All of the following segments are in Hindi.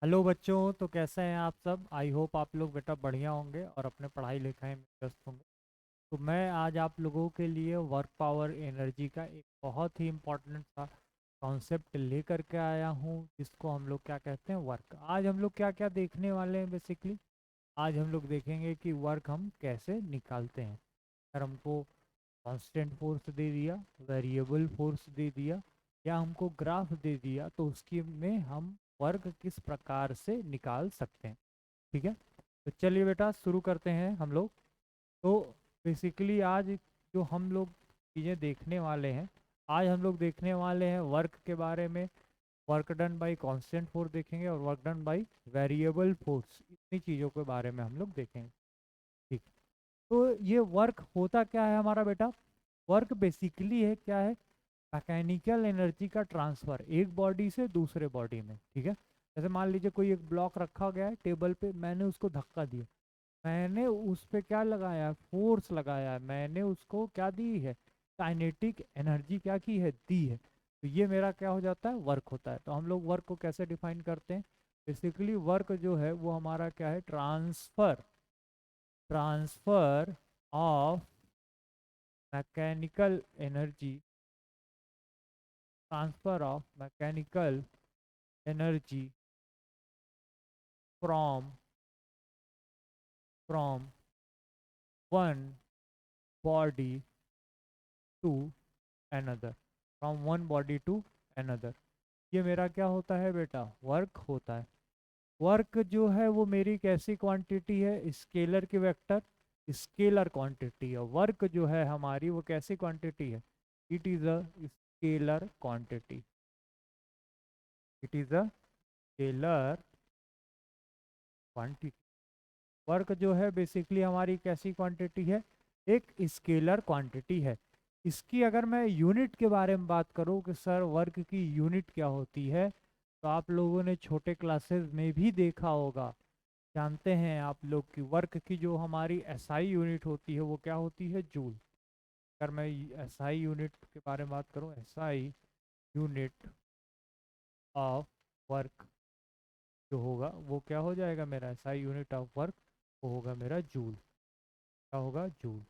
हेलो बच्चों, तो कैसे हैं आप सब। आई होप आप लोग बेटा बढ़िया होंगे और अपने पढ़ाई लिखाई में व्यस्त होंगे। तो मैं आज आप लोगों के लिए वर्क पावर एनर्जी का एक बहुत ही इम्पोर्टेंट सा कॉन्सेप्ट लेकर के आया हूँ, जिसको हम लोग क्या कहते हैं, वर्क। आज हम लोग क्या क्या देखने वाले हैं बेसिकली। आज हम लोग देखेंगे कि वर्क हम कैसे निकालते हैं। अगर हमको कांस्टेंट फोर्स दे दिया, वेरिएबल फोर्स दे दिया, या हमको ग्राफ दे दिया, तो उसकी में हम वर्क किस प्रकार से निकाल सकते हैं। ठीक है, तो चलिए बेटा शुरू करते हैं हम लोग। तो बेसिकली आज जो हम लोग चीज़ें देखने वाले हैं, आज हम लोग देखने वाले हैं वर्क के बारे में। Work done by constant force देखेंगे और work done by variable force, इतनी चीज़ों के बारे में हम लोग देखेंगे। ठीक, तो ये वर्क होता क्या है हमारा बेटा। वर्क बेसिकली है क्या है, मैकेनिकल एनर्जी का ट्रांसफर एक बॉडी से दूसरे बॉडी में। ठीक है, जैसे मान लीजिए कोई एक ब्लॉक रखा गया है टेबल पे, मैंने उसको धक्का दिया, मैंने उस पे क्या लगाया, फोर्स लगाया, मैंने उसको क्या दी है, काइनेटिक एनर्जी क्या की है, दी है। तो ये मेरा क्या हो जाता है, वर्क होता है। तो हम लोग वर्क को कैसे डिफाइन करते हैं। बेसिकली वर्क जो है वो हमारा क्या है, transfer transfer of mechanical energy, transfer of mechanical energy from from one body to another, from one body to another। ये मेरा क्या होता है बेटा, वर्क होता है। वर्क जो है वो मेरी कैसी क्वांटिटी है, स्केलर की वेक्टर स्केलर क्वांटिटी है। वर्क जो है हमारी वो कैसी क्वांटिटी है, it is a scalar quantity, it is a scalar quantity. Work जो है बेसिकली हमारी कैसी क्वांटिटी है, एक स्केलर क्वांटिटी है। इसकी अगर मैं यूनिट के बारे में बात करूं कि सर वर्क की यूनिट क्या होती है, तो आप लोगों ने छोटे क्लासेस में भी देखा होगा। जानते हैं आप लोग कि वर्क की जो हमारी एसआई यूनिट होती है वो क्या होती है, जूल। अगर मैं एसआई यूनिट के बारे में बात करूं, एसआई यूनिट ऑफ वर्क जो होगा वो क्या हो जाएगा, मेरा एसआई यूनिट ऑफ वर्क वो होगा मेरा जूल। क्या होगा, जूल।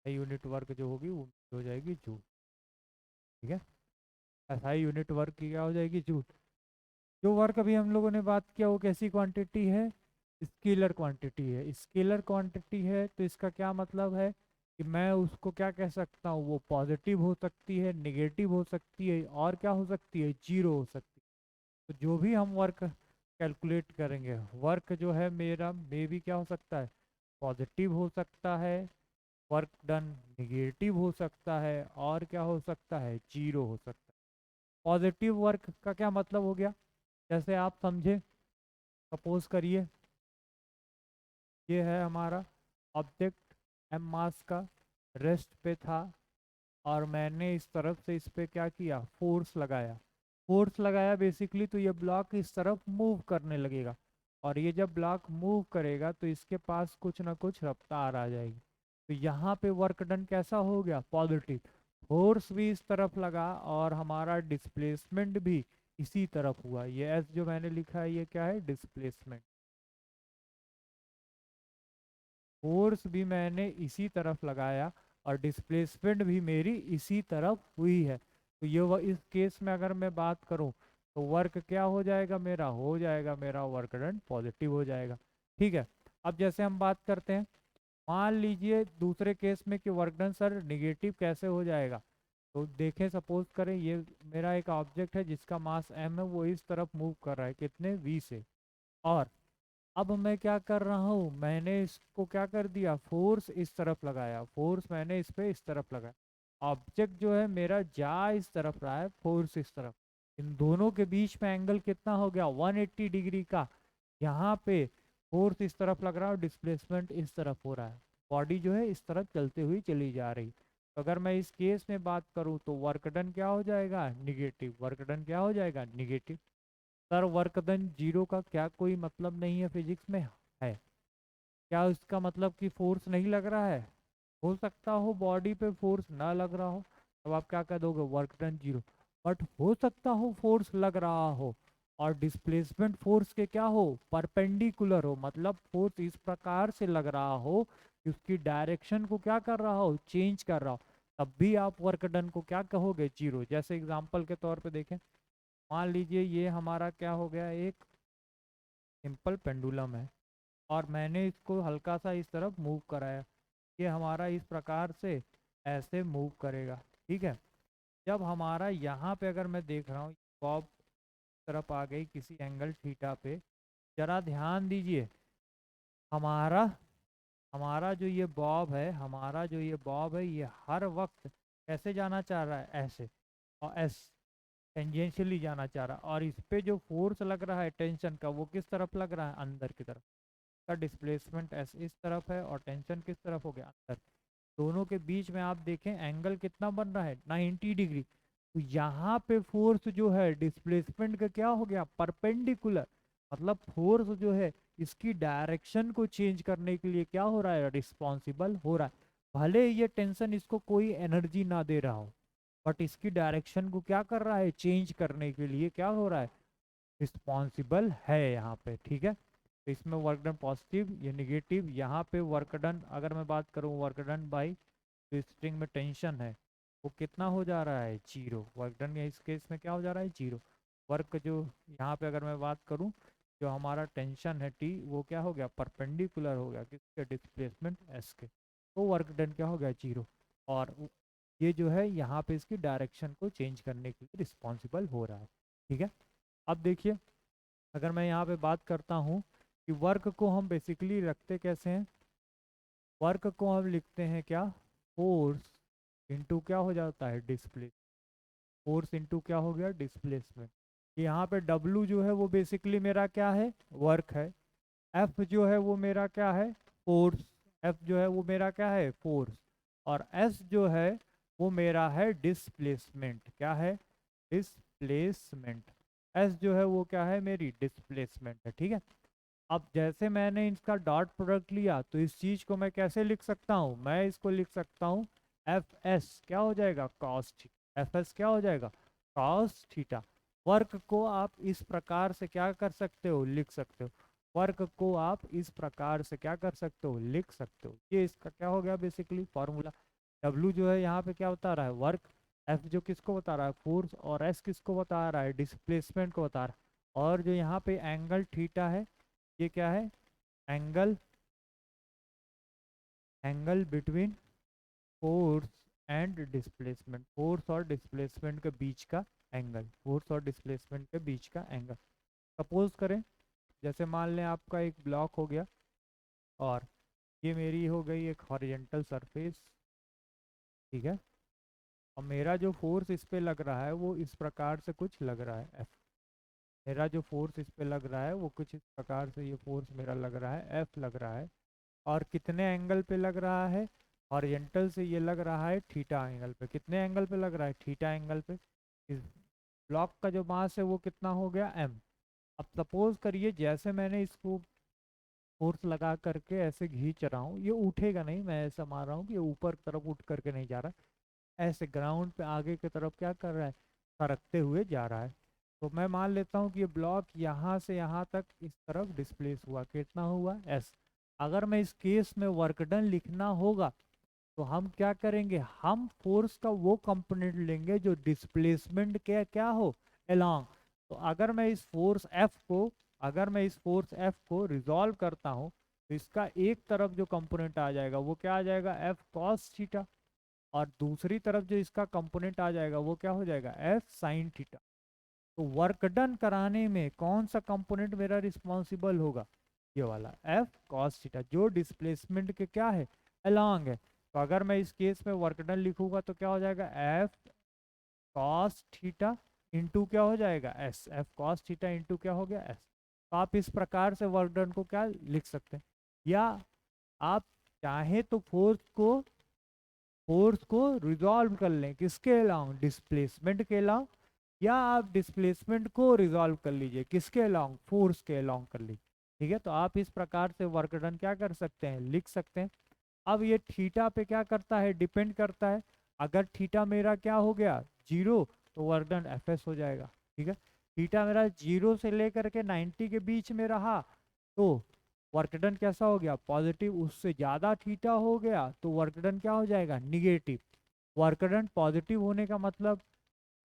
यूनिट वर्क जो होगी वो हो जाएगी जूल। ठीक है, एसआई यूनिट वर्क की क्या हो जाएगी, जूल। जो वर्क अभी हम लोगों ने बात किया वो कैसी क्वांटिटी है, स्केलर क्वांटिटी है। स्केलर क्वांटिटी है तो इसका क्या मतलब है कि मैं उसको क्या कह सकता हूँ, वो पॉजिटिव हो सकती है, नेगेटिव हो सकती है, और क्या हो सकती है, जीरो हो सकती है। तो जो भी हम वर्क कैलकुलेट करेंगे, वर्क जो है मेरा मे भी क्या हो सकता है, पॉजिटिव हो सकता है, वर्क डन निगेटिव हो सकता है, और क्या हो सकता है, जीरो हो सकता है। पॉजिटिव वर्क का क्या मतलब हो गया, जैसे आप समझे, सपोज करिए ये है हमारा ऑब्जेक्ट, एम मास का, रेस्ट पे था, और मैंने इस तरफ से इस पे क्या किया, फोर्स लगाया। फोर्स लगाया बेसिकली तो ये ब्लॉक इस तरफ मूव करने लगेगा, और ये जब ब्लॉक मूव करेगा तो इसके पास कुछ ना कुछ रफ्तार आ जाएगी। तो यहाँ पे वर्क डन कैसा हो गया, पॉजिटिव। फोर्स भी इस तरफ लगा और हमारा डिस्प्लेसमेंट भी इसी तरफ हुआ। ये एस जो मैंने लिखा है ये क्या है, डिस्प्लेसमेंट। फोर्स भी मैंने इसी तरफ लगाया और डिस्प्लेसमेंट भी मेरी इसी तरफ हुई है। तो ये इस केस में अगर मैं बात करूं तो वर्क क्या हो जाएगा मेरा, हो जाएगा मेरा वर्क डन पॉजिटिव हो जाएगा। ठीक है, अब जैसे हम बात करते हैं, मान लीजिए दूसरे केस में कि वर्क डन सर निगेटिव कैसे हो जाएगा। तो देखें, सपोज करें ये मेरा एक ऑब्जेक्ट है जिसका मास m है, वो इस तरफ मूव कर रहा है कितने, v से। और अब मैं क्या कर रहा हूँ, मैंने इसको क्या कर दिया, फोर्स इस तरफ लगाया, फोर्स मैंने इस पे इस तरफ लगाया। ऑब्जेक्ट जो है मेरा जा इस तरफ रहा है, फोर्स इस तरफ। इन दोनों के बीच में एंगल कितना हो गया, 180 डिग्री का। यहाँ पे फोर्स इस तरफ लग रहा है और डिस्प्लेसमेंट इस तरफ हो रहा है। बॉडी जो है इस तरफ चलते हुई चली जा रही। तो अगर मैं इस केस में बात करूँ तो वर्क डन क्या हो जाएगा, निगेटिव। वर्क डन क्या हो जाएगा, negative. Sir work done zero का क्या कोई मतलब नहीं है फिजिक्स में, है क्या इसका मतलब कि फोर्स नहीं लग रहा है। हो सकता हो बॉडी पे फोर्स ना लग रहा हो, तब आप क्या कह दोगे, वर्क डन जीरो। बट हो सकता हो फोर्स लग रहा हो, और डिस्प्लेसमेंट फोर्स के क्या हो, परपेंडिकुलर हो, मतलब फोर्स इस प्रकार से लग रहा हो कि उसकी डायरेक्शन को क्या कर रहा हो, चेंज कर रहा हो, तब भी आप वर्क डन को क्या कहोगे, जीरो। जैसे एग्जांपल के तौर पे देखें, मान लीजिए ये हमारा क्या हो गया, एक सिंपल पेंडुलम है और मैंने इसको हल्का सा इस तरफ मूव कराया, ये हमारा इस प्रकार से ऐसे मूव करेगा, ठीक है। जब हमारा यहाँ पे अगर मैं देख रहा हूँ बॉब तरफ आ गई किसी एंगल थीटा पे, जरा ध्यान दीजिए, हमारा हमारा जो ये बॉब है, हमारा जो ये बॉब है, ये हर वक्त कैसे जाना चाह रहा है, ऐसे, और एस टेंजेंशियली जाना चाह रहा है, और इस पे जो फोर्स लग रहा है टेंशन का, वो किस तरफ लग रहा है, अंदर की तरफ। का डिस्प्लेसमेंट एस इस तरफ है और टेंशन किस तरफ हो गया, अंदर। दोनों के बीच में आप देखें एंगल कितना बन रहा है, 90 डिग्री। तो यहाँ पे फोर्स जो है डिस्प्लेसमेंट का क्या हो गया, परपेंडिकुलर, मतलब फोर्स जो है इसकी डायरेक्शन को चेंज करने के लिए क्या हो रहा है, रिस्पॉन्सिबल हो रहा है। भले ये टेंशन इसको कोई एनर्जी ना दे रहा हो, बट इसकी डायरेक्शन को क्या कर रहा है, चेंज करने के लिए क्या हो रहा है, रिस्पॉन्सिबल है यहाँ पे, ठीक है। तो इसमें वर्क डन पॉजिटिव, ये निगेटिव। यहाँ पे वर्क डन अगर मैं बात करूँ, वर्क डन बाई जो स्ट्रिंग में टेंशन है वो कितना हो जा रहा है, जीरो। वर्क डन इस केस में क्या हो जा रहा है, जीरो। वर्क जो यहाँ पे अगर मैं बात करूँ, जो हमारा टेंशन है टी, वो क्या हो गया, परपेंडिकुलर हो गया किसके, डिस्प्लेसमेंट एस के, तो वर्क डन क्या हो गया, जीरो। और ये जो है यहाँ पे इसकी डायरेक्शन को चेंज करने के लिए रिस्पॉन्सिबल हो रहा है, ठीक है। अब देखिए, अगर मैं यहाँ पे बात करता हूँ कि वर्क को हम बेसिकली रखते कैसे हैं, वर्क को हम लिखते हैं क्या, फोर्स इनटू क्या हो जाता है, डिस्प्ले, फोर्स इनटू क्या हो गया, डिस्प्लेसमेंट। यहाँ पे W जो है वो बेसिकली मेरा क्या है, वर्क है। F जो है वो मेरा क्या है, फोर्स, F जो है वो मेरा क्या है, फोर्स। और S जो है वो मेरा है डिस्प्लेसमेंट, क्या है, डिस्प्लेसमेंट। S जो है वो क्या है, मेरी डिस्प्लेसमेंट है, ठीक है। अब जैसे मैंने इसका डॉट प्रोडक्ट लिया, तो इस चीज को मैं कैसे लिख सकता हूँ, मैं इसको लिख सकता हूँ एफ एस क्या हो जाएगा, कॉस, एफ एस क्या हो जाएगा, कॉस थीटा। वर्क को आप इस प्रकार से क्या कर सकते हो, लिख सकते हो। वर्क को आप इस प्रकार से क्या कर सकते हो, लिख सकते हो। ये इसका क्या हो गया बेसिकली फॉर्मूला। डब्ल्यू जो है यहाँ पे क्या बता रहा है, वर्क। एफ जो किसको बता रहा है, फोर्स। और एस किसको बता रहा है, डिस्प्लेसमेंट को बता रहा है। और जो यहाँ पे एंगल थीटा है, ये क्या है, angle, angle between force and displacement, force और डिस्प्लेसमेंट के बीच का एंगल, फोर्स और डिस्प्लेसमेंट के बीच का एंगल। सपोज करें, जैसे मान लें आपका एक ब्लॉक हो गया और ये मेरी हो गई एक हॉरिजेंटल सरफेस, ठीक है। और मेरा जो फोर्स इस पे लग रहा है वो इस प्रकार से कुछ लग रहा है, एफ। मेरा जो फोर्स इस पे लग रहा है वो कुछ इस प्रकार से, ये फोर्स मेरा लग रहा है, एफ लग रहा है। और कितने एंगल पे लग रहा है, हॉरिजॉन्टल से ये लग रहा है थीटा एंगल पे। कितने एंगल पे लग रहा है, थीटा एंगल पे। इस ब्लॉक का जो मास है वो कितना हो गया, एम। अब सपोज करिए जैसे मैंने इसको फोर्स लगा करके ऐसे खींच रहा हूँ, ये उठेगा नहीं, मैं ऐसा मान रहा हूँ कि ये ऊपर की तरफ उठ करके नहीं जा रहा, ऐसे ग्राउंड पे आगे की तरफ क्या कर रहा है, सरकते हुए जा रहा है। तो मैं मान लेता हूँ कि ये ब्लॉक यहाँ से यहाँ तक इस तरफ डिस्प्लेस हुआ, कितना हुआ, एस। अगर मैं इस केस में वर्क डन लिखना होगा तो हम क्या करेंगे, हम फोर्स का वो कंपोनेंट लेंगे जो डिस्प्लेसमेंट के क्या हो, अलोंग। तो अगर मैं इस फोर्स एफ को, अगर मैं इस फोर्स एफ को रिजॉल्व करता हूँ, तो इसका एक तरफ जो कंपोनेंट आ जाएगा वो क्या आ जाएगा, एफ कॉस थीटा। और दूसरी तरफ जो इसका कंपोनेंट आ जाएगा वो क्या हो जाएगा, एफ साइन थीटा। तो वर्क डन कराने में कौन सा कंपोनेंट मेरा रिस्पॉन्सिबल होगा, ये वाला एफ कॉस थीटा, जो डिस्प्लेसमेंट के क्या है, अलोंग है। तो अगर मैं इस केस में वर्क डन लिखूंगा तो क्या हो जाएगा, एफ कॉस थीटा इंटू क्या हो जाएगा, S. F cos theta into क्या हो गया, एस। तो आप इस प्रकार से वर्क डन को क्या लिख सकते हैं। या आप चाहे तो फोर्स को रिजॉल्व कर लें, किसके अलोंग, डिस्प्लेसमेंट के अलोंग। या आप डिस्प्लेसमेंट को रिजॉल्व कर लीजिए, किसके अलोंग, फोर्स के अलोंग कर लीजिए, ठीक है। तो आप इस प्रकार से वर्क डन क्या कर सकते हैं, लिख सकते हैं। अब ये थीटा पे क्या करता है, डिपेंड करता है। अगर थीटा मेरा क्या हो गया, जीरो, तो वर्क डन एफ एस हो जाएगा, ठीक है। थीटा मेरा 0 से लेकर के 90 के बीच में रहा तो वर्क डन कैसा हो गया, पॉजिटिव। उससे ज़्यादा थीटा हो गया तो वर्क डन क्या हो जाएगा, निगेटिव। वर्क डन पॉजिटिव होने का मतलब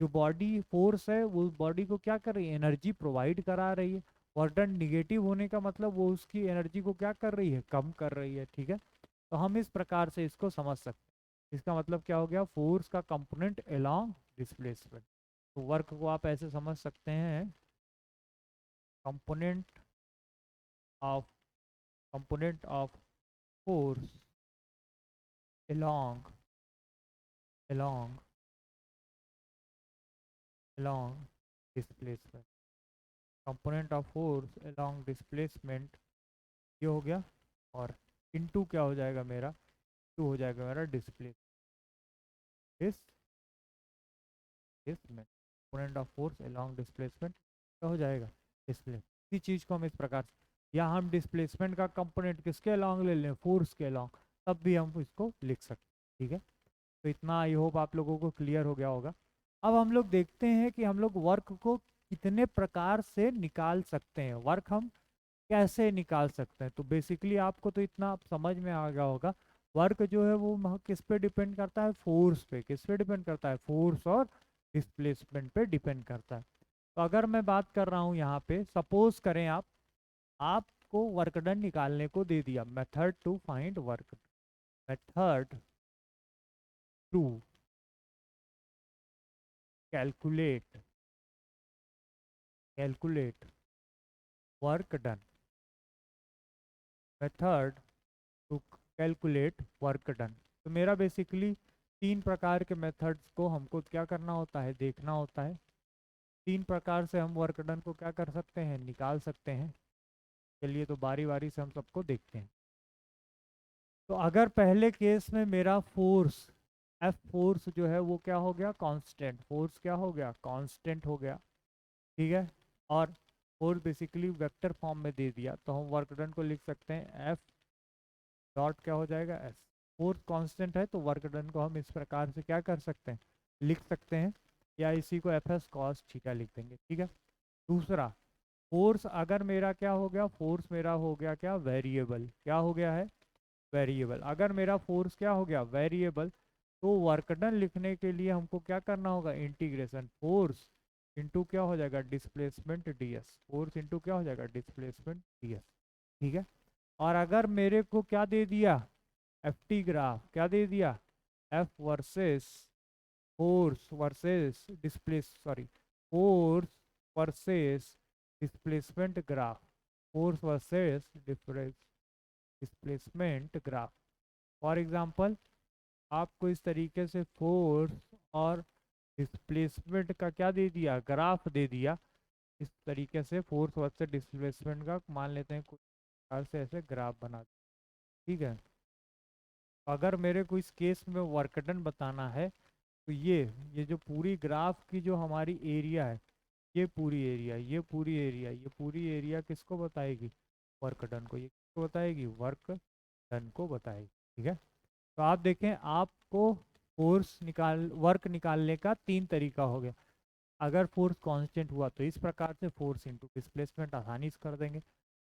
जो बॉडी फोर्स है वो बॉडी को क्या कर रही है, एनर्जी प्रोवाइड करा रही है। वर्क डन निगेटिव होने का मतलब वो उसकी एनर्जी को क्या कर रही है, कम कर रही है। ठीक है, तो हम इस प्रकार से इसको समझ सकते हैं। इसका मतलब क्या हो गया, फोर्स का कंपोनेंट अलोंग डिस्प्लेसमेंट। तो वर्क को आप ऐसे समझ सकते हैं, component of force along along along displacement, component of force along displacement, ये हो गया। और इनटू क्या हो जाएगा मेरा, टू हो जाएगा मेरा displacement, component of force along displacement क्या हो जाएगा, डिस्प्ले। इसी चीज़ को हम इस प्रकार से, या हम डिस्प्लेसमेंट का कंपोनेंट किसके along ले लें, फोर्स के along, तब भी हम इसको लिख सकते हैं। ठीक है, तो इतना आई होप आप लोगों को क्लियर हो गया होगा। अब हम लोग देखते हैं कि हम लोग वर्क को कितने प्रकार से निकाल सकते हैं, वर्क हम कैसे निकाल सकते हैं। तो बेसिकली आपको तो इतना आप समझ में आ गया होगा, वर्क जो है वो किस पे डिपेंड करता है, फोर्स पे। किस पे डिपेंड करता है, फोर्स और डिस्प्लेसमेंट पे डिपेंड करता है। तो अगर मैं बात कर रहा हूँ यहाँ पे, सपोज करें आपको वर्क डन निकालने को दे दिया, method to find work, method to calculate work done, method to calculate work done. तो मेरा बेसिकली तीन प्रकार के मेथड्स को हमको क्या करना होता है, देखना होता है। तीन प्रकार से हम वर्क डन को क्या कर सकते हैं, निकाल सकते हैं। चलिए तो बारी बारी से हम सबको देखते हैं। तो अगर पहले केस में मेरा फोर्स एफ फोर्स जो है वो क्या हो गया, कांस्टेंट, फोर्स क्या हो गया, कांस्टेंट हो गया। ठीक है, और फोर्स बेसिकली वेक्टर फॉर्म में दे दिया, तो हम वर्क डन को लिख सकते हैं एफ डॉट क्या हो जाएगा, एस। फोर्स कांस्टेंट है तो वर्क डन को हम इस प्रकार से क्या कर सकते हैं, लिख सकते हैं, या इसी को एफ एस कॉस थीटा लिख देंगे। ठीक है, दूसरा, फोर्स अगर मेरा क्या हो गया, फोर्स मेरा हो गया क्या, वेरिएबल, क्या हो गया है, वेरिएबल। अगर मेरा फोर्स क्या हो गया, वेरिएबल, तो वर्क डन लिखने के लिए हमको क्या करना होगा, इंटीग्रेशन फोर्स इंटू क्या हो जाएगा, displacement D S, force into क्या हो जाएगा, डिस्प्लेसमेंट डी एस। ठीक है, और अगर मेरे को क्या दे दिया, एफ टी ग्राफ क्या दे दिया, F versus force versus force versus displacement graph, force versus displacement graph. For example आपको इस तरीके से फोर्स और डिस्प्लेसमेंट का क्या दे दिया, ग्राफ दे दिया। इस तरीके से फोर्स वर्सेस डिस्प्लेसमेंट का मान लेते हैं कुछ प्रकार से ऐसे ग्राफ बना। ठीक है, अगर मेरे को इस केस में वर्क डन बताना है तो ये जो पूरी ग्राफ की जो हमारी एरिया है, ये पूरी एरिया किसको बताएगी, वर्क डन को। ये किसको बताएगी, वर्क डन को बताएगी। ठीक है, तो आप देखें, आपको वर्क निकालने का तीन तरीका हो गया। अगर फोर्स कांस्टेंट हुआ तो इस प्रकार से फोर्स इंटू डिस्प्लेसमेंट आसानी से कर देंगे।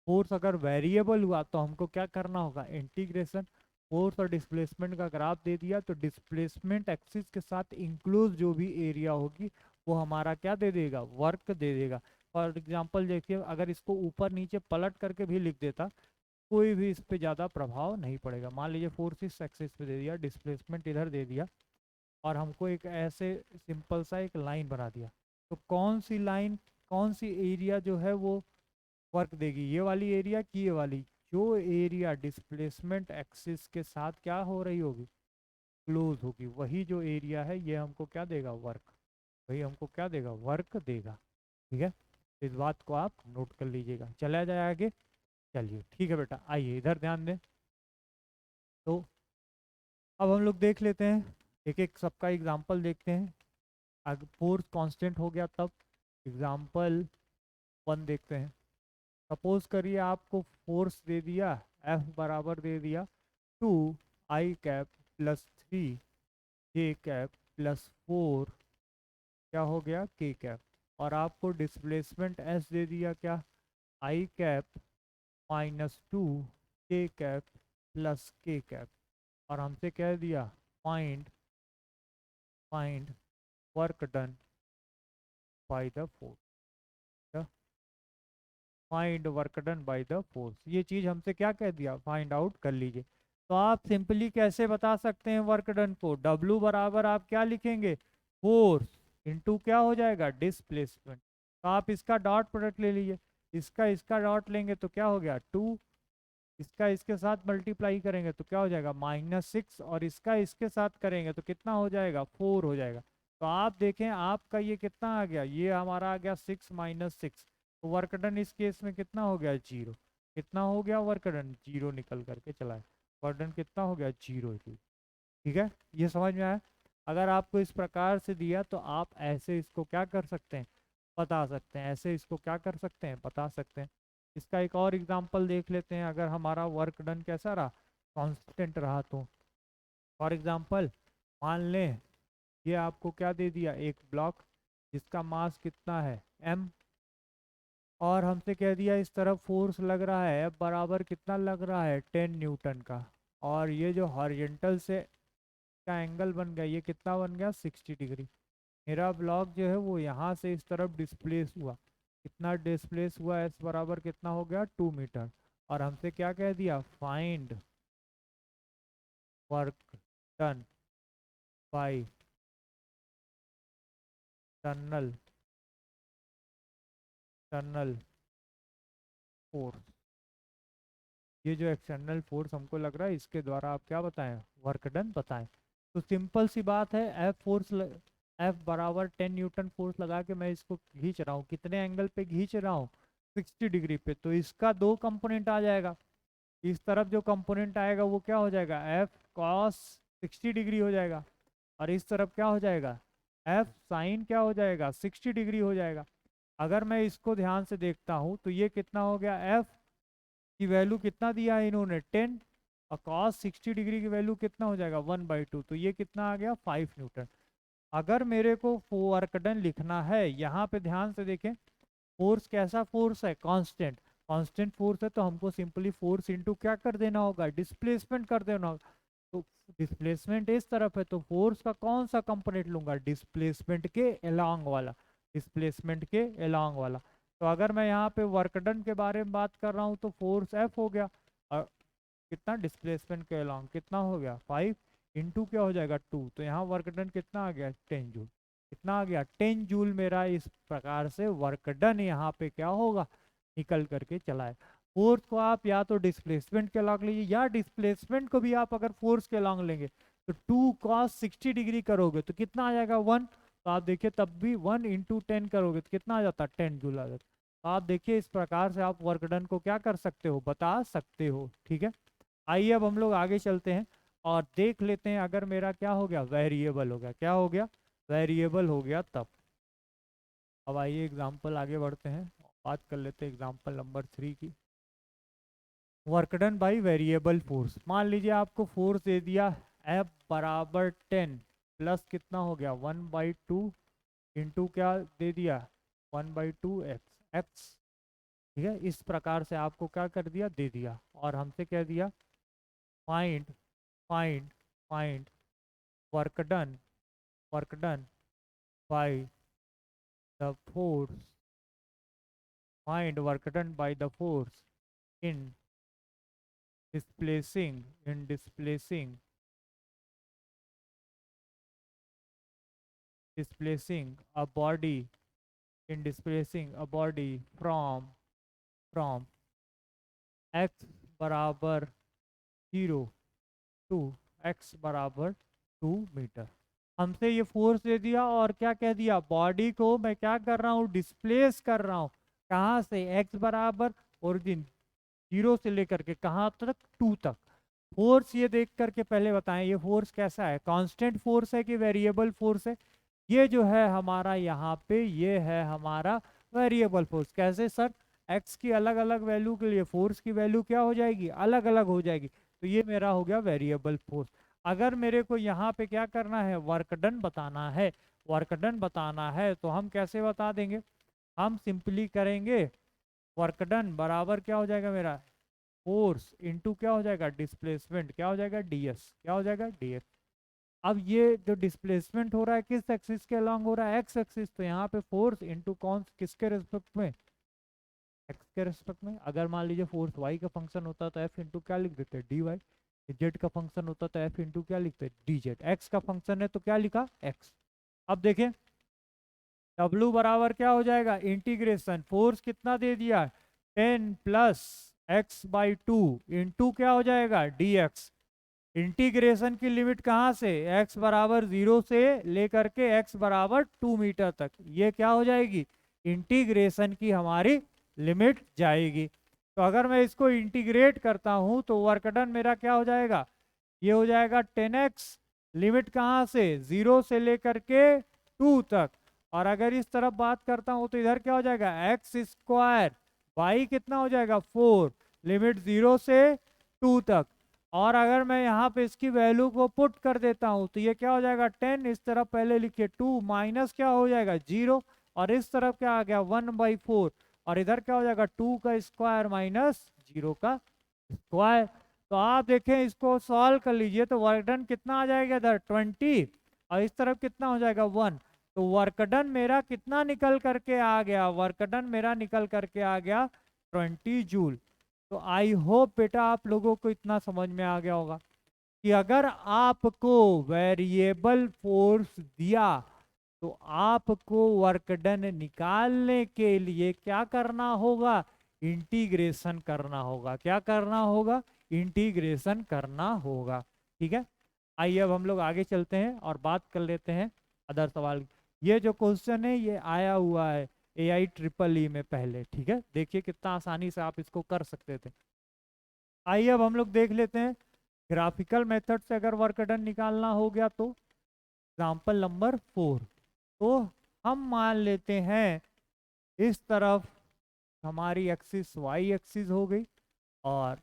फोर्स अगर वेरिएबल हुआ तो हमको क्या करना होगा, इंटीग्रेशन। फोर्स और डिस्प्लेसमेंट का ग्राफ दे दिया तो डिस्प्लेसमेंट एक्सिस के साथ इंक्लूज जो भी एरिया होगी वो हमारा क्या दे देगा, वर्क दे देगा। फॉर एग्जांपल देखिए, अगर इसको ऊपर नीचे पलट करके भी लिख देता, कोई भी इस पे ज़्यादा प्रभाव नहीं पड़ेगा। मान लीजिए फोर्स इस एक्सिस पे दे दिया, डिस्प्लेसमेंट इधर दे दिया, और हमको एक ऐसे सिंपल सा एक लाइन बना दिया, तो कौन सी लाइन, कौन सी एरिया जो है वो वर्क देगी, ये वाली एरिया की ये वाली, जो एरिया डिस्प्लेसमेंट एक्सिस के साथ क्या हो रही होगी, क्लोज होगी, वही जो एरिया है ये हमको क्या देगा, वर्क, वही हमको क्या देगा, वर्क देगा। ठीक है, इस बात को आप नोट कर लीजिएगा। चला जाए आगे, चलिए ठीक है बेटा, आइए इधर ध्यान दें। तो अब हम लोग देख लेते हैं, एक एक सबका एग्जाम्पल देखते हैं। अगर फोर्स कांस्टेंट हो गया तब एग्जाम्पल वन देखते हैं। सपोज करिए आपको फोर्स दे दिया, एफ बराबर दे दिया 2 I cap plus 3 J cap plus 4 क्या हो गया, K कैप। और आपको डिस्प्लेसमेंट एस दे दिया क्या, आई कैप -2 के कैप प्लस के कैप, और हमसे कह दिया find work done by the force, find work done by the force. ये चीज हमसे क्या कह दिया, फाइंड आउट कर लीजिए। तो आप सिंपली कैसे बता सकते हैं वर्क डन को, W बराबर आप क्या लिखेंगे, फोर्स इनटू क्या हो जाएगा, डिस्प्लेसमेंट। तो आप इसका डॉट प्रोडक्ट ले लीजिए, इसका डॉट लेंगे तो क्या हो गया 2, इसका इसके साथ मल्टीप्लाई करेंगे तो क्या हो जाएगा -6, और इसका इसके साथ करेंगे तो कितना हो जाएगा 4 हो जाएगा। तो आप देखें आपका ये कितना आ गया, ये हमारा आ गया 6 -6, तो वर्क डन इस केस में कितना हो गया 0। कितना हो गया वर्क डन, 0 निकल करके चला है, वर्क डन कितना हो गया 0। ठीक है, ये समझ में आया। अगर आपको इस प्रकार से दिया तो आप ऐसे इसको क्या कर सकते हैं, बता सकते हैं, ऐसे इसको क्या कर सकते हैं, बता सकते हैं। इसका एक और एग्जांपल देख लेते हैं, अगर हमारा वर्क डन कैसा रहा, कांस्टेंट रहा तो। फॉर एग्जांपल मान लें ये आपको क्या दे दिया, एक ब्लॉक जिसका मास कितना है m, और हमसे कह दिया इस तरफ फोर्स लग रहा है F बराबर कितना लग रहा है 10 न्यूटन का, और ये जो हॉरिजेंटल से का एंगल बन गया ये कितना बन गया 60 डिग्री। मेरा ब्लॉक जो है वो यहाँ से इस तरफ डिस्प्लेस हुआ, कितना डिस्प्लेस हुआ, एस बराबर कितना हो गया 2 मीटर, और हमसे क्या कह दिया find work done by external force. ये जो एक्सटर्नल फोर्स हमको लग रहा है इसके द्वारा आप क्या बताएं, वर्क डन बताएं। तो सिंपल सी बात है, एफ बराबर 10 न्यूटन फोर्स लगा के मैं इसको खींच रहा हूँ, कितने एंगल पे खींच रहा हूँ 60 डिग्री पे, तो इसका दो कंपोनेंट आ जाएगा। इस तरफ जो कंपोनेंट आएगा वो क्या हो जाएगा एफ कॉस 60 डिग्री हो जाएगा, और इस तरफ क्या हो जाएगा एफ साइन क्या हो जाएगा 60 डिग्री हो जाएगा। अगर मैं इसको ध्यान से देखता हूँ तो ये कितना हो गया, एफ की वैल्यू कितना दिया है इन्होंने 10, और कॉस 60 डिग्री की वैल्यू कितना हो जाएगा 1/2, तो ये कितना आ गया 5 न्यूटन। अगर मेरे को वर्क डन लिखना है, यहाँ पे ध्यान से देखें फोर्स कैसा फोर्स है, कांस्टेंट, कांस्टेंट फोर्स है, तो हमको सिंपली फोर्स इनटू क्या कर देना होगा, डिस्प्लेसमेंट कर देना होगा। तो डिस्प्लेसमेंट इस तरफ है तो फोर्स का कौन सा कंपोनेंट लूंगा, डिस्प्लेसमेंट के अलोंग वाला, डिस्प्लेसमेंट के अलोंग वाला। तो अगर मैं यहाँ पे वर्क डन के बारे में बात कर रहा हूँ तो फोर्स एफ हो गया, और कितना डिस्प्लेसमेंट के अलोंग कितना हो गया 5 इंटू क्या हो जाएगा 2, तो यहाँ वर्क डन कितना आ गया 10 जूल। कितना आ गया 10 जूल मेरा इस प्रकार से वर्क डन यहाँ पे क्या होगा निकल करके चला है। फोर्स को आप या तो डिस्प्लेसमेंट के अलॉन्ग लीजिए, या डिस्प्लेसमेंट को भी आप अगर फोर्स के अलॉन्ग लेंगे तो 2 cos 60 डिग्री करोगे तो कितना आ जाएगा 1, तो आप देखिए तब भी 1 इंटू 10 करोगे तो कितना आ जाता है 10 जूल आ जाता। तो आप देखिए इस प्रकार से आप वर्क डन को क्या कर सकते हो, बता सकते हो। ठीक है, आइए अब हम लोग आगे चलते हैं और देख लेते हैं अगर मेरा क्या हो गया वेरिएबल हो गया, क्या हो गया वेरिएबल हो गया तब। अब आइए एग्जाम्पल आगे बढ़ते हैं, बात कर लेते हैं एग्जाम्पल नंबर 3 की। Work done by variable force, मान लीजिए आपको फोर्स दे दिया F बराबर 10 प्लस कितना हो गया 1/2 इंटू क्या दे दिया 1/2 एक्स। ठीक है, इस प्रकार से आपको क्या कर दिया दे दिया, और हमसे कह दिया find find find work done by the force, find work done by the force in displacing a body, in displacing a body from x बराबर 0 टू x बराबर 2 मीटर। हमसे ये फोर्स दे दिया और क्या कह दिया, बॉडी को मैं क्या कर रहा हूँ डिस्प्लेस कर रहा हूँ, कहाँ से x बराबर ओरिजिन 0 से लेकर के कहाँ तक 2 तक। फोर्स ये देख करके पहले बताएं ये फोर्स कैसा है, कांस्टेंट फोर्स है कि वेरिएबल फोर्स है। ये जो है हमारा यहाँ पे ये है हमारा वेरिएबल फोर्स। कैसे सर, एक्स की अलग अलग वैल्यू के लिए फोर्स की वैल्यू क्या हो जाएगी अलग अलग हो जाएगी, तो ये मेरा हो गया वेरिएबल फोर्स। अगर मेरे को यहाँ पे क्या करना है वर्क डन बताना है, वर्क डन बताना है तो हम कैसे बता देंगे, हम सिंपली करेंगे वर्क डन बराबर क्या हो जाएगा मेरा, फोर्स इनटू क्या हो जाएगा डिस्प्लेसमेंट, क्या हो जाएगा डीएस, क्या हो जाएगा डीएस। अब ये जो डिस्प्लेसमेंट हो रहा है किस एक्सिस के अलॉन्ग हो रहा है, एक्स एक्सिस, तो यहाँ पे फोर्स इनटू कौन किसके रिस्पेक्ट में, एक्स के रिस्पेक्ट में। अगर मान लीजिए फोर्स वाई का फंक्शन होता तो एफ इंटू क्या लिख देते डी वाई, जेड का फंक्शन होता तो एफ इंटू क्या लिखते डी जेड, एक्स का फंक्शन है तो क्या लिखा एक्स। अब देखें W बराबर क्या हो जाएगा, इंटीग्रेशन फोर्स कितना दे दिया 10 plus x by two into क्या हो जाएगा dx। इंटीग्रेशन की लिमिट कहाँ से, x बराबर 0 से लेकर के x बराबर 2 मीटर तक, ये क्या हो जाएगी इंटीग्रेशन की हमारी लिमिट जाएगी। तो अगर मैं इसको इंटीग्रेट करता हूं तो वर्क डन मेरा क्या हो जाएगा, ये हो जाएगा 10x, लिमिट कहाँ से 0 से लेकर के 2 तक। और अगर इस तरफ बात करता हूं तो इधर क्या हो जाएगा एक्स स्क्वायर बाई कितना हो जाएगा 4, लिमिट 0 से 2 तक। और अगर मैं यहाँ पे इसकी वैल्यू को पुट कर देता हूँ तो ये क्या हो जाएगा 10, इस तरफ पहले लिखिए 2 माइनस क्या हो जाएगा 0, और इस तरफ क्या आ गया 1/4, और इधर क्या हो जाएगा 2 का स्क्वायर माइनस 0 का स्क्वायर। तो आप देखें इसको सॉल्व कर लीजिए तो वर्क डन कितना आ जाएगा इधर 20, और इस तरफ कितना हो जाएगा 1। तो वर्क डन मेरा कितना निकल करके आ गया, वर्क डन मेरा निकल करके आ गया 20 जूल। तो आई होप बेटा आप लोगों को इतना समझ में आ गया होगा कि अगर आपको वेरिएबल फोर्स दिया तो आपको वर्क डन निकालने के लिए क्या करना होगा, इंटीग्रेशन करना होगा, क्या करना होगा इंटीग्रेशन करना होगा। ठीक है, आइए अब हम लोग आगे चलते हैं और बात कर लेते हैं अदर सवाल। ये जो क्वेश्चन है ये आया हुआ है AI EEE में पहले, ठीक है, देखिए कितना आसानी से आप इसको कर सकते थे। आइए अब हम लोग देख लेते हैं ग्राफिकल मेथड से अगर वर्क डन निकालना हो गया तो एग्जाम्पल नंबर 4। तो हम मान लेते हैं इस तरफ हमारी एक्सिस वाई एक्सिस हो गई, और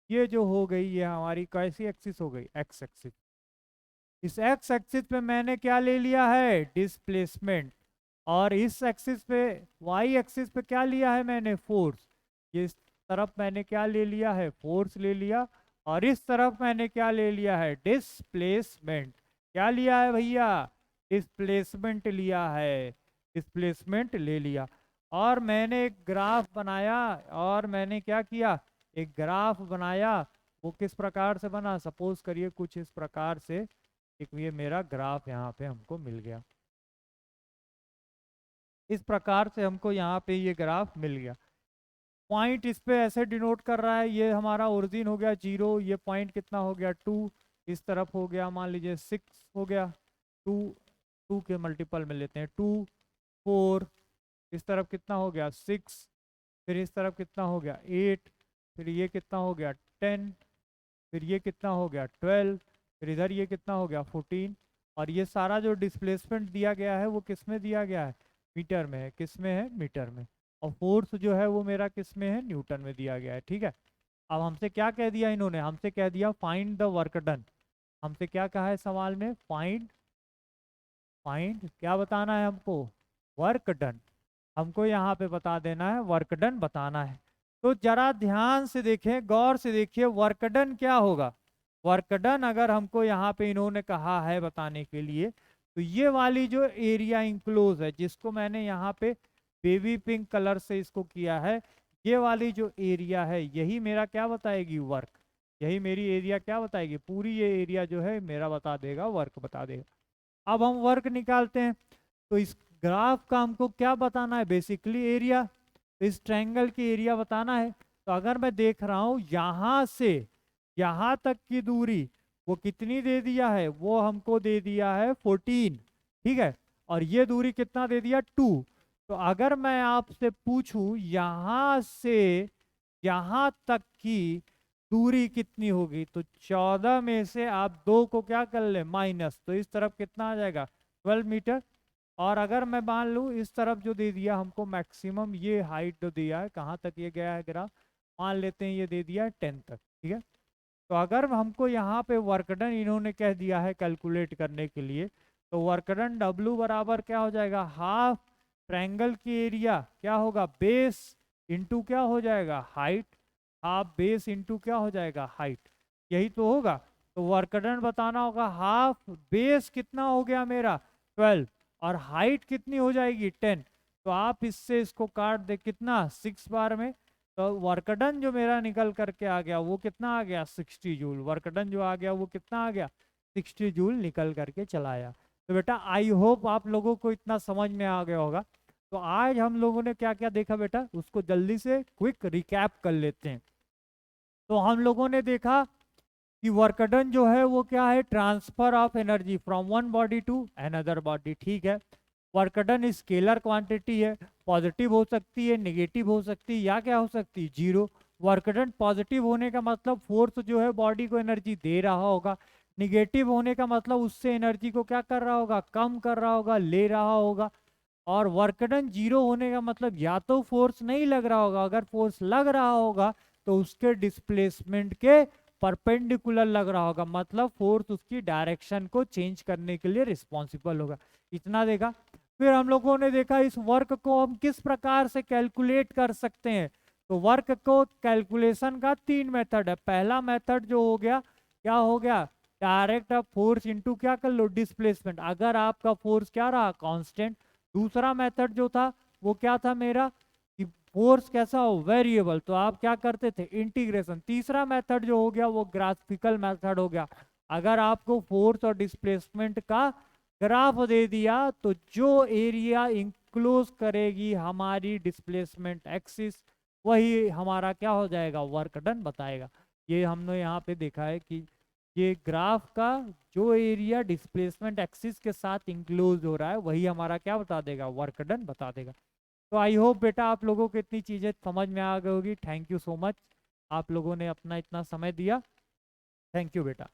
ये जो हो गई ये हमारी कैसी एक्सिस हो गई एक्स एक्सिस। इस एक्स एक्सिस पे मैंने क्या ले लिया है डिस्प्लेसमेंट, और इस एक्सिस पे वाई एक्सिस पे क्या लिया है मैंने फोर्स। ये इस तरफ मैंने क्या ले लिया है फोर्स ले लिया, और इस तरफ मैंने क्या ले लिया है डिस्प्लेसमेंट। क्या लिया है भैया डिस्प्लेसमेंट लिया है, डिस्प्लेसमेंट ले लिया। और मैंने एक ग्राफ बनाया, और मैंने क्या किया एक ग्राफ बनाया। वो किस प्रकार से बना, सपोज करिए कुछ इस प्रकार से एक ये मेरा ग्राफ यहाँ पे हमको मिल गया, इस प्रकार से हमको यहाँ पे ये ग्राफ मिल गया। पॉइंट इस पे ऐसे डिनोट कर रहा है, ये हमारा ओरिजिन हो गया 0, ये पॉइंट कितना हो गया 2, इस तरफ हो गया मान लीजिए 6 हो गया, 2 2 के मल्टीपल में लेते हैं 2 4, इस तरफ कितना हो गया 6, फिर इस तरफ कितना हो गया 8, फिर ये कितना हो गया 10, फिर ये कितना हो गया 12, फिर इधर ये कितना हो गया 14। और ये सारा जो डिस्प्लेसमेंट दिया गया है वो किस में दिया गया है मीटर में है, किस में है मीटर में। और फोर्स जो है वो मेरा किस में है न्यूटन में दिया गया है। ठीक है, अब हमसे क्या कह दिया इन्होंने, हमसे कह दिया फाइंड द वर्क डन। हमसे क्या कहा है सवाल में, फाइंड फाइंड क्या बताना है हमको वर्क डन, हमको यहाँ पे बता देना है वर्क डन बताना है। तो जरा ध्यान से देखें गौर से देखिए वर्क डन क्या होगा। वर्क डन अगर हमको यहाँ पे इन्होंने कहा है बताने के लिए तो ये वाली जो एरिया इंक्लोज है जिसको मैंने यहाँ पे बेबी पिंक कलर से इसको किया है, ये वाली जो एरिया है यही मेरा क्या बताएगी वर्क, यही मेरी एरिया क्या बताएगी, पूरी ये एरिया जो है मेरा बता देगा वर्क बता देगा। अब हम वर्क निकालते हैं तो इस ग्राफ का हमको क्या बताना है बेसिकली एरिया, तो इस ट्रायंगल की एरिया बताना है। तो अगर मैं देख रहा हूँ यहाँ से यहाँ तक की दूरी वो कितनी दे दिया है, वो हमको दे दिया है 14, ठीक है, और ये दूरी कितना दे दिया 2। तो अगर मैं आपसे पूछूं यहाँ से यहाँ तक की दूरी कितनी होगी, तो 14 में से आप 2 को क्या कर ले माइनस, तो इस तरफ कितना आ जाएगा 12 मीटर। और अगर मैं मान लूँ इस तरफ जो दे दिया हमको मैक्सिमम ये हाइट जो दिया है, कहाँ तक ये गया है ग्राफ, मान लेते हैं ये दे दिया है 10 तक, ठीक है। तो अगर हमको यहाँ पे वर्क डन इन्होंने कह दिया है कैलकुलेट करने के लिए, तो वर्क डन W बराबर क्या हो जाएगा, हाफ ट्रायंगल की एरिया क्या होगा, बेस इंटू क्या हो जाएगा, हाइट, हाफ बेस इंटू क्या हो जाएगा, हाइट, यही तो होगा। तो वर्क डन बताना होगा, हाफ बेस कितना हो गया मेरा 12 और हाइट कितनी हो जाएगी 10। तो आप इससे इसको काट दे कितना 6 बार में, तो वर्क डन जो मेरा निकल करके आ गया वो कितना आ गया 60 जूल। वर्क डन जो आ गया वो कितना आ गया 60 जूल निकल करके चला आया। तो बेटा आई होप आप लोगों को इतना समझ में आ गया होगा। तो आज हम लोगों ने क्या क्या देखा बेटा, उसको जल्दी से क्विक रिकैप कर लेते हैं। तो हम लोगों ने देखा कि वर्क डन जो है वो क्या है, transfer of energy from one body to another body, ठीक है। वर्क डन स्केलर क्वांटिटी है, पॉजिटिव हो सकती है, नेगेटिव हो सकती है, या क्या हो सकती है, जीरो। वर्क डन पॉजिटिव होने का मतलब फोर्स जो है बॉडी को एनर्जी दे रहा होगा, निगेटिव होने का मतलब उससे एनर्जी को क्या कर रहा होगा, कम कर रहा होगा, ले रहा होगा। और वर्क डन जीरो होने का मतलब या तो फोर्स नहीं लग रहा होगा, अगर फोर्स लग रहा होगा तो उसके डिस्प्लेसमेंट के परपेंडिकुलर लग रहा होगा, मतलब फोर्स उसकी डायरेक्शन को चेंज करने के लिए रिस्पॉन्सिबल होगा। इतना देखा। फिर हम लोगों ने देखा इस वर्क को हम किस प्रकार से कैलकुलेट कर सकते हैं। तो वर्क को कैलकुलेशन का 3 मेथड है। पहला मेथड जो हो गया क्या हो गया, डायरेक्ट फोर्स इनटू क्या कर लो डिस्प्लेसमेंट, अगर आपका फोर्स क्या रहा कांस्टेंट। दूसरा मेथड जो था वो क्या था मेरा, कि फोर्स कैसा हो वेरिएबल, तो आप क्या करते थे इंटीग्रेशन। तीसरा मेथड जो हो गया वो ग्राफिकल मेथड हो गया, अगर आपको फोर्स और डिस्प्लेसमेंट का ग्राफ दे दिया तो जो एरिया इंक्लोज करेगी हमारी डिस्प्लेसमेंट एक्सिस वही हमारा क्या हो जाएगा, वर्क डन बताएगा। ये हमने यहाँ पे देखा है कि ये ग्राफ का जो एरिया डिस्प्लेसमेंट एक्सिस के साथ इंक्लोज हो रहा है वही हमारा क्या बता देगा, वर्क डन बता देगा। तो आई होप बेटा आप लोगों को इतनी चीजें समझ में आ गई होगी। थैंक यू सो मच, आप लोगों ने अपना इतना समय दिया। थैंक यू बेटा।